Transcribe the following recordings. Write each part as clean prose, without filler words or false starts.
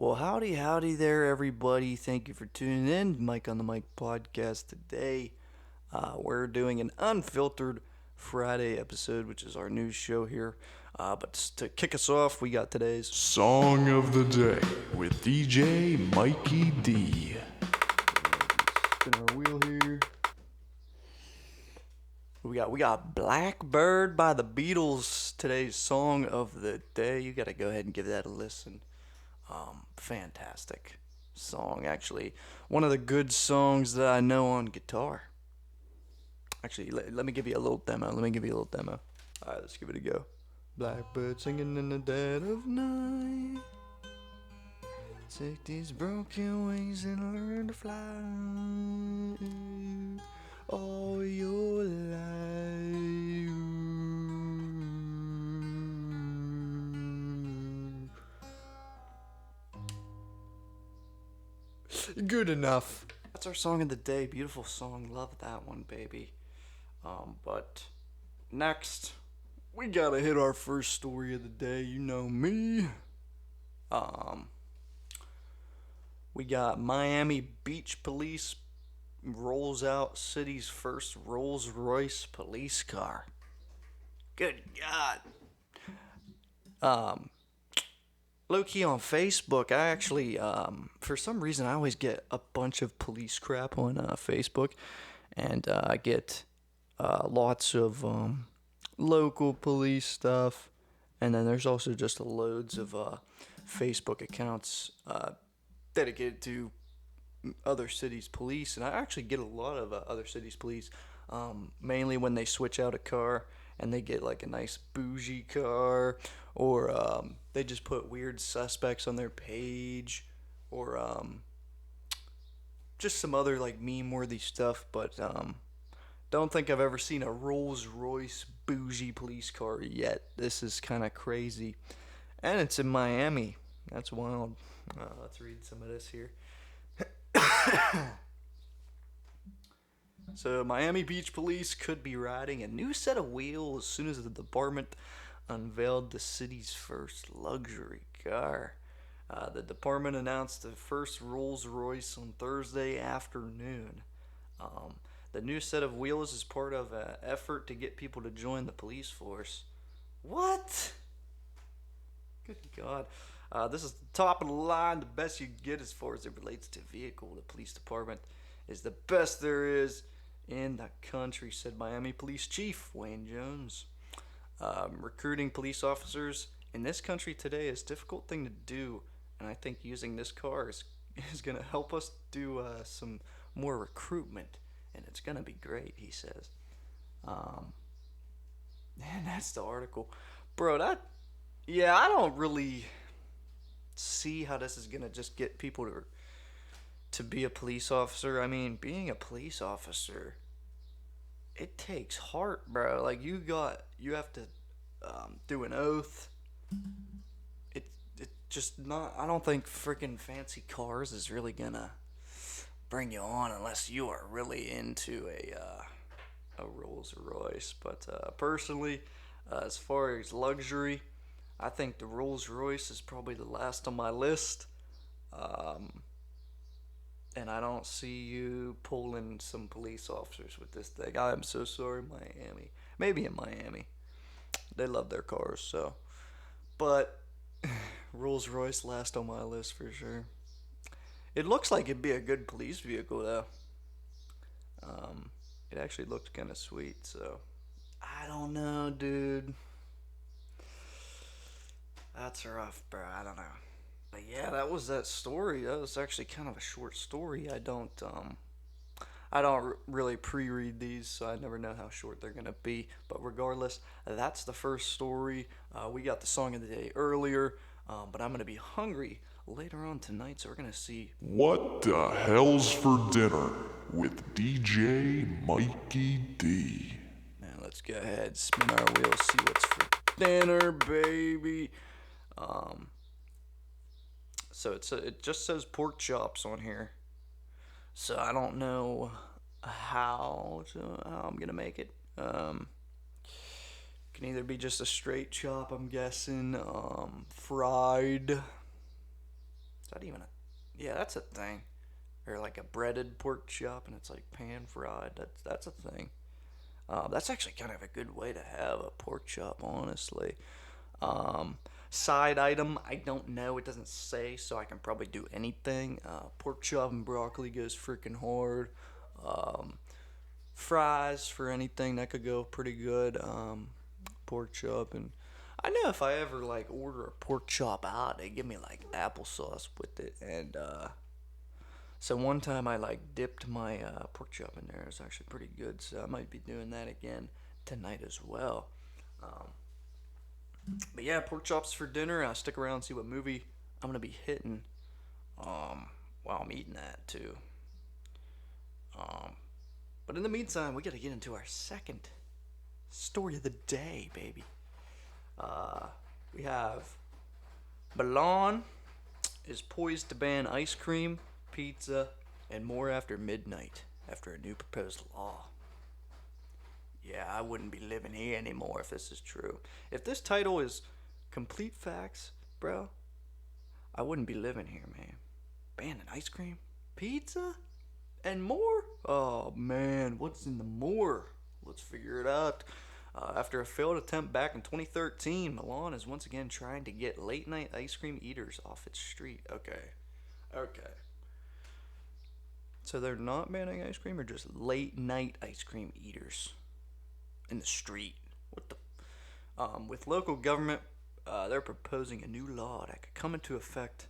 Well, howdy there, everybody. Thank you for tuning in. Mike on the Mike podcast today. We're doing an unfiltered Friday episode, which is our news show here. But to kick us off, we got today's Song of the Day with DJ Mikey D. spin our wheel here. We got Blackbird by the Beatles. Today's song of the day. You got to go ahead and give that a listen. Fantastic song, actually. One of the good songs that I know on guitar. Actually, let me give you a little demo. Alright, let's give it a go. Blackbird singing in the dead of night. Take these broken wings and learn to fly all your life. Good enough. That's our song of the day. Beautiful song. Love that one, baby. But next, we gotta hit our first story of the day. You know me. We got Miami Beach Police rolls out city's first Rolls-Royce police car. Good God. Low key on Facebook, I actually, for some reason, I always get a bunch of police crap on Facebook, and I get lots of local police stuff, and then there's also just loads of Facebook accounts dedicated to other cities' police, and I actually get a lot of other cities' police, mainly when they switch out a car and they get like a nice bougie car, or they just put weird suspects on their page, or just some other like meme-worthy stuff. But don't think I've ever seen a Rolls-Royce bougie police car yet. This is kind of crazy, and it's in Miami. That's wild. Let's read some of this here. So, Miami Beach Police could be riding a new set of wheels as soon as the department unveiled the city's first luxury car. The department announced the first Rolls-Royce on Thursday afternoon. The new set of wheels is part of an effort to get people to join the police force. What? Good God. This is the top of the line, the best you get as far as it relates to vehicle. The police department is the best there is in the country, said Miami Police Chief Wayne Jones. Recruiting police officers in this country today is a difficult thing to do, and I think using this car is going to help us do some more recruitment, and it's going to be great, he says. And that's the article. Bro, I don't really see how this is going to just get people to be a police officer. I mean, being a police officer, it takes heart, bro. Like, you have to do an oath. It just not. I don't think freaking fancy cars is really gonna bring you on unless you are really into a Rolls Royce. But personally, as far as luxury, I think the Rolls Royce is probably the last on my list. And I don't see you pulling some police officers with this thing. I am so sorry, Miami. Maybe in Miami. They love their cars, so. But Rolls Royce last on my list for sure. It looks like it'd be a good police vehicle, though. It actually looked kind of sweet, so. I don't know, dude. That's rough, bro. I don't know. But yeah, that was that story. That was actually kind of a short story. I don't really pre-read these, so I never know how short they're gonna be. But regardless, that's the first story. We got the song of the day earlier, but I'm gonna be hungry later on tonight, so we're gonna see What the hell's for dinner with DJ Mikey D. Man, let's go ahead, spin our wheels, see what's for dinner, baby. So it just says pork chops on here. So I don't know how I'm gonna make it. Can either be just a straight chop, I'm guessing, fried, Is that even a? Yeah, that's a thing. Or like a breaded pork chop, and it's like pan fried. That's a thing. That's actually kind of a good way to have a pork chop, honestly. Um, Side item, I don't know. It doesn't say, so I can probably do anything. Pork chop and broccoli goes freaking hard. Um, Fries for anything that could go pretty good. Pork chop, and I know if I ever like order a pork chop out, they give me like applesauce with it, and so one time I like dipped my pork chop in there. It was actually pretty good, so I might be doing that again tonight as well. Um, but yeah, pork chops for dinner. I'll stick around and see what movie I'm gonna be hitting while I'm eating that too. Um, but in the meantime, we gotta get into our second story of the day, baby. Uh, we have Milan is poised to ban ice cream, pizza, and more after midnight after a new proposed law. Yeah, I wouldn't be living here anymore if this is true. If this title is complete facts, bro, I wouldn't be living here, man. Banning ice cream, pizza, and more? Oh man, what's in the more? Let's figure it out. After a failed attempt back in 2013, Milan is once again trying to get late night ice cream eaters off its street. Okay. Okay. So they're not banning ice cream or just late night ice cream eaters in the street? What the? With local government, they're proposing a new law that could come into effect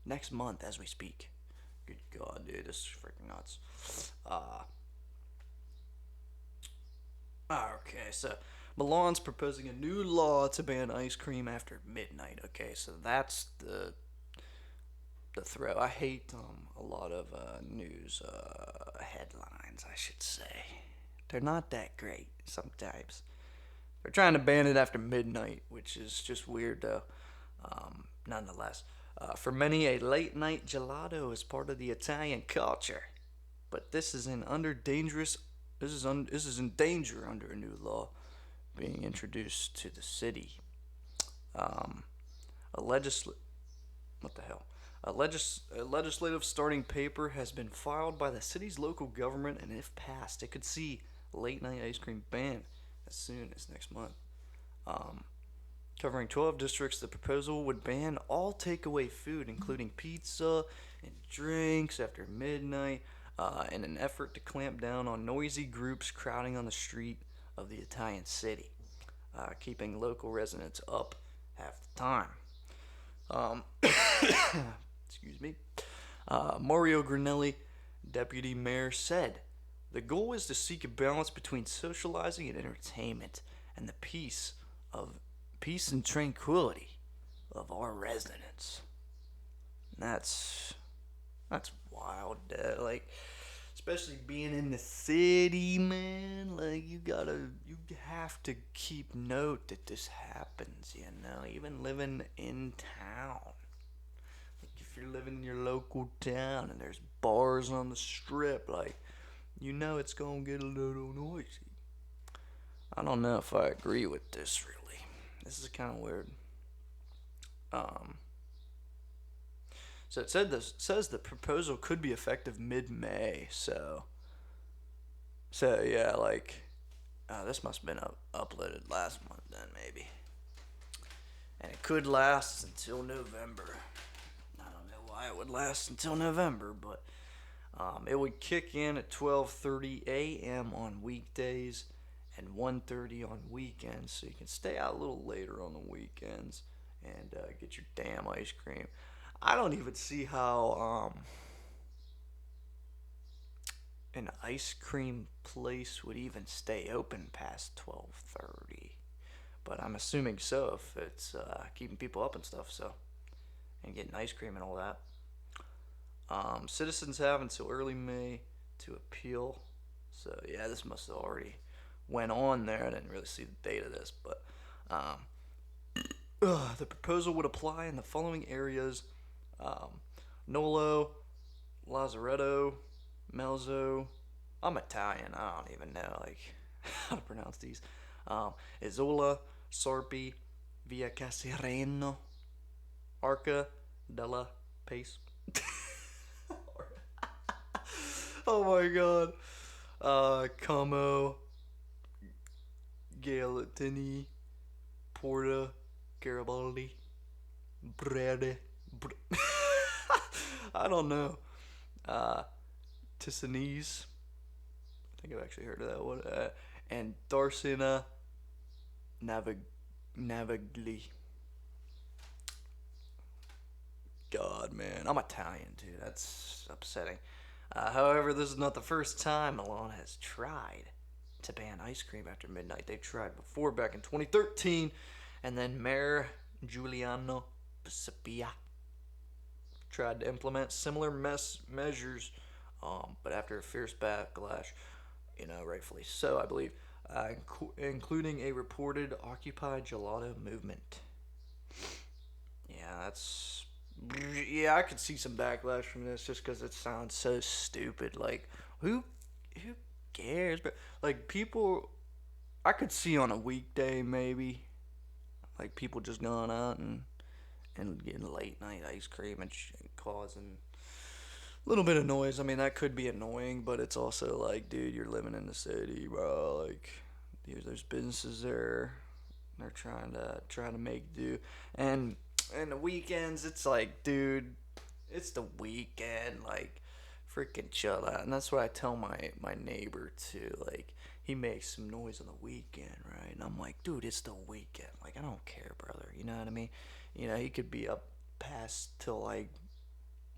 next month as we speak. Good God, dude, this is freaking nuts. Uh, okay, so Milan's proposing a new law to ban ice cream after midnight. Okay, so that's the throw. I hate a lot of news headlines, I should say. They're not that great sometimes. They're trying to ban it after midnight, which is just weird though. Nonetheless, for many, a late night gelato is part of the Italian culture, but this is in under dangerous. This is in danger under a new law being introduced to the city. Um, a legisl what the hell? A legislative starting paper has been filed by the city's local government, and if passed, it could see late night ice cream ban as soon as next month. Um, Covering 12 districts, the proposal would ban all takeaway food, including pizza and drinks after midnight, in an effort to clamp down on noisy groups crowding on the street of the Italian city, keeping local residents up half the time. Um, excuse me. Mario Granelli, deputy mayor, said the goal is to seek a balance between socializing and entertainment and the of peace and tranquility of our residents. That's that's wild. Like, especially being in the city, man. Like, you have to keep note that this happens. You know, even living in town. Like, if you're living in your local town and there's bars on the strip, like, you know it's gonna get a little noisy. I don't know if I agree with this really. This is kind of weird. Um, so it says the proposal could be effective mid-May. So yeah, like this must have been uploaded last month then maybe, and it could last until November. I don't know why it would last until November, but it would kick in at 12:30 a.m. on weekdays and 1:30 on weekends, so you can stay out a little later on the weekends and get your damn ice cream. I don't even see how an ice cream place would even stay open past 12:30. But I'm assuming so if it's keeping people up and stuff, so and getting ice cream and all that. Citizens have until early May to appeal. So yeah, this must have already went on there. I didn't really see the date of this, but the proposal would apply in the following areas: um, Nolo, Lazaretto, Melzo. I'm Italian. I don't even know like how to pronounce these. Isola, Sarpi, Via Casireno, Arca della Pace, Oh my god. Como, Galatini, Porta, Garibaldi, Brede. I don't know. Uh, Tissanese. I think I've actually heard of that one. And Darsina Navigli. God, man. I'm Italian, dude. That's upsetting. However, this is not the first time Milan has tried to ban ice cream after midnight. They tried before back in 2013, and then Mayor Giuliano Pisapia tried to implement similar measures, but after a fierce backlash, rightfully so, I believe, including a reported Occupy Gelato movement. Yeah, that's. Yeah, I could see some backlash from this just because it sounds so stupid. Like, who cares? But like, people, I could see on a weekday maybe, like people just going out and getting late night ice cream and causing a little bit of noise. I mean, that could be annoying, but it's also like, dude, you're living in the city, bro. Like, there's businesses there. They're trying to make do, and the weekends, it's like, dude, it's the weekend. Like, freaking chill out. And that's what I tell my neighbor too. Like, he makes some noise on the weekend, right? And I'm like, dude, it's the weekend. Like, I don't care, brother. You know what I mean? He could be up past till like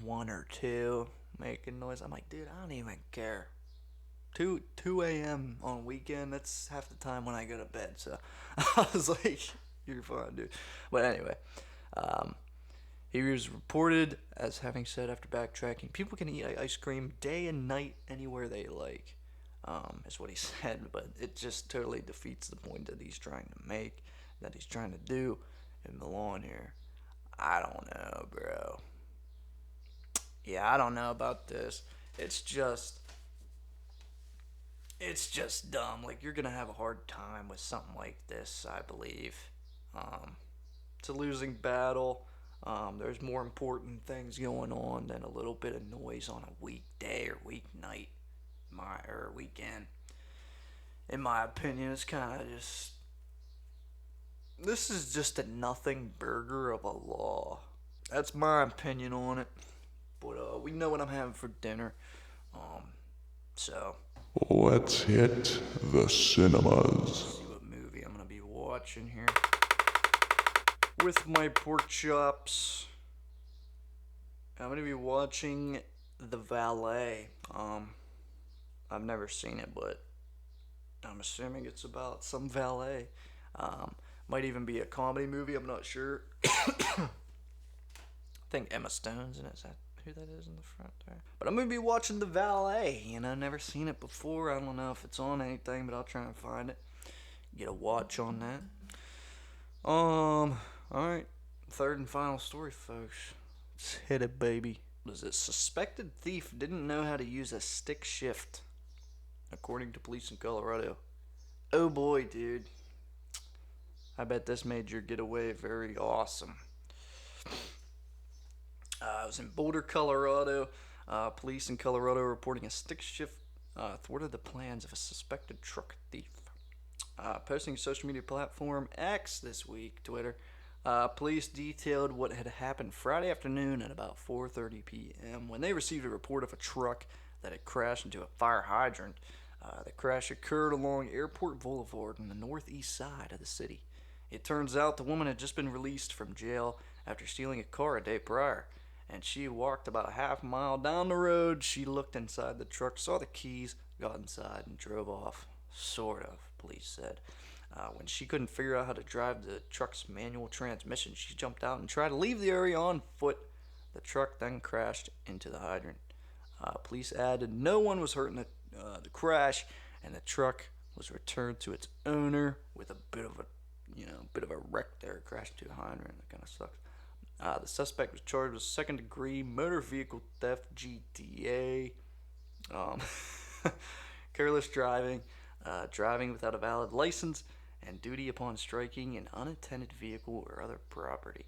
1 or 2 making noise. I'm like, dude, I don't even care. 2 a.m. on weekend. That's half the time when I go to bed. So I was like, "You're fine, dude." But anyway, um, he was reported as having said after backtracking, "People can eat ice cream day and night anywhere they like." Is what he said, but it just totally defeats the point that he's trying to make, that he's trying to do in Milan here. I don't know, bro. Yeah, I don't know about this. It's just it's just dumb. Like, you're gonna have a hard time with something like this, I believe. Um, it's a losing battle. There's more important things going on than a little bit of noise on a weekday or weeknight, or weekend. In my opinion, it's kind of just. This is just a nothing burger of a law. That's my opinion on it. But we know what I'm having for dinner. Um, so Let's hit the let's cinemas. see what movie I'm gonna be watching here. With my pork chops, I'm gonna be watching The Valet. I've never seen it, but I'm assuming it's about some valet. Might even be a comedy movie. I'm not sure. I think Emma Stone's in it. Is that who that is in the front there? But I'm gonna be watching The Valet. Never seen it before. I don't know if it's on anything, but I'll try and find it. Get a watch on that. All right. Third and final story, folks. Let's hit it, baby. Was a suspected thief didn't know how to use a stick shift, according to police in Colorado. Oh boy, dude. I bet this made your getaway very awesome. I was in Boulder, Colorado. Police in Colorado reporting a stick shift thwarted the plans of a suspected truck thief. Posting social media platform X this week, Twitter, police detailed what had happened Friday afternoon at about 4:30 p.m. when they received a report of a truck that had crashed into a fire hydrant. The crash occurred along Airport Boulevard on the northeast side of the city. It turns out the woman had just been released from jail after stealing a car a day prior, and she walked about a half mile down the road. She looked inside the truck, saw the keys, got inside, and drove off. Sort of, police said. When she couldn't figure out how to drive the truck's manual transmission, she jumped out and tried to leave the area on foot. The truck then crashed into the hydrant. Police added no one was hurt in the crash, and the truck was returned to its owner with a bit of a wreck there. Crashed into a hydrant. That kind of sucks. The suspect was charged with second-degree motor vehicle theft (GTA), um, careless driving, driving without a valid license, and duty upon striking an unattended vehicle or other property.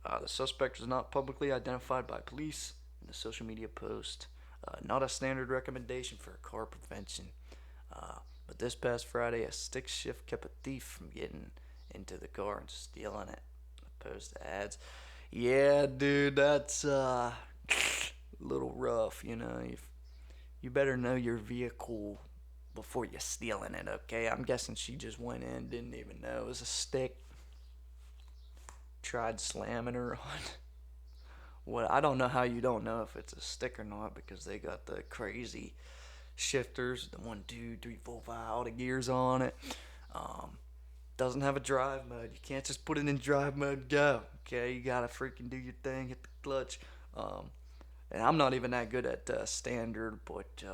The suspect was not publicly identified by police in the social media post. Not a standard recommendation for car prevention. But this past Friday, a stick shift kept a thief from getting into the car and stealing it, opposed to ads. Yeah, dude, that's a little rough. You better know your vehicle before you're stealing it. Okay, I'm guessing she just went in, didn't even know it was a stick. Tried slamming her on. Well, I don't know how you don't know if it's a stick or not because they got the crazy shifters, the 1, 2, 3, 4, 5, all the gears on it. Um, doesn't have a drive mode. You can't just put it in drive mode. Go. Okay, you gotta freaking do your thing. Hit the clutch. Um, and I'm not even that good at standard, but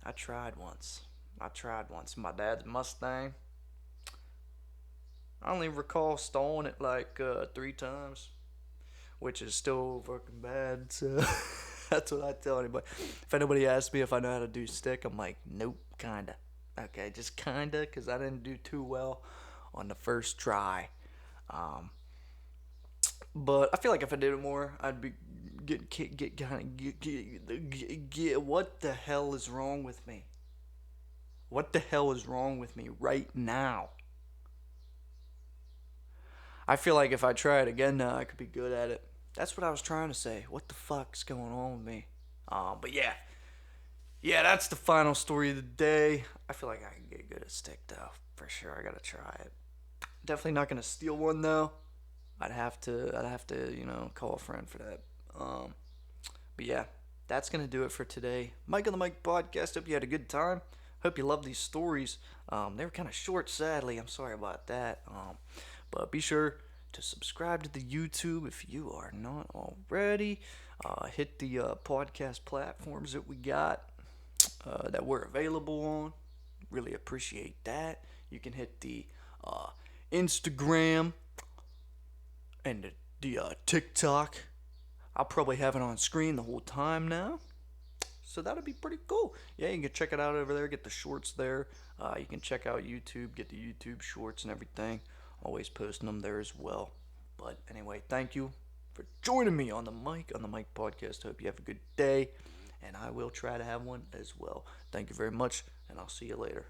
I tried once. My dad's Mustang. I only recall stalling it like 3 times, which is still fucking bad. So that's what I tell anybody. If anybody asks me if I know how to do stick, I'm like, nope, kinda. Okay, just kinda, because I didn't do too well on the first try. Um, but I feel like if I did it more, I'd be get kind of get. What the hell is wrong with me? What the hell is wrong with me right now? I feel like if I try it again now, I could be good at it. That's what I was trying to say. What the fuck's going on with me? But yeah, that's the final story of the day. I feel like I can get good at stick though, for sure. I gotta try it. Definitely not gonna steal one though. I'd have to call a friend for that. But yeah, that's gonna do it for today. Mike on the Mike podcast. Hope you had a good time. Hope you love these stories. They were kind of short, sadly. I'm sorry about that. But be sure to subscribe to the YouTube if you are not already. Hit the podcast platforms that we got that we're available on. Really appreciate that. You can hit the Instagram and the TikTok. I'll probably have it on screen the whole time now. So that'll be pretty cool. Yeah, you can check it out over there. Get the shorts there. You can check out YouTube. Get the YouTube shorts and everything. Always posting them there as well. But anyway, thank you for joining me on the Mike podcast. Hope you have a good day, and I will try to have one as well. Thank you very much, and I'll see you later.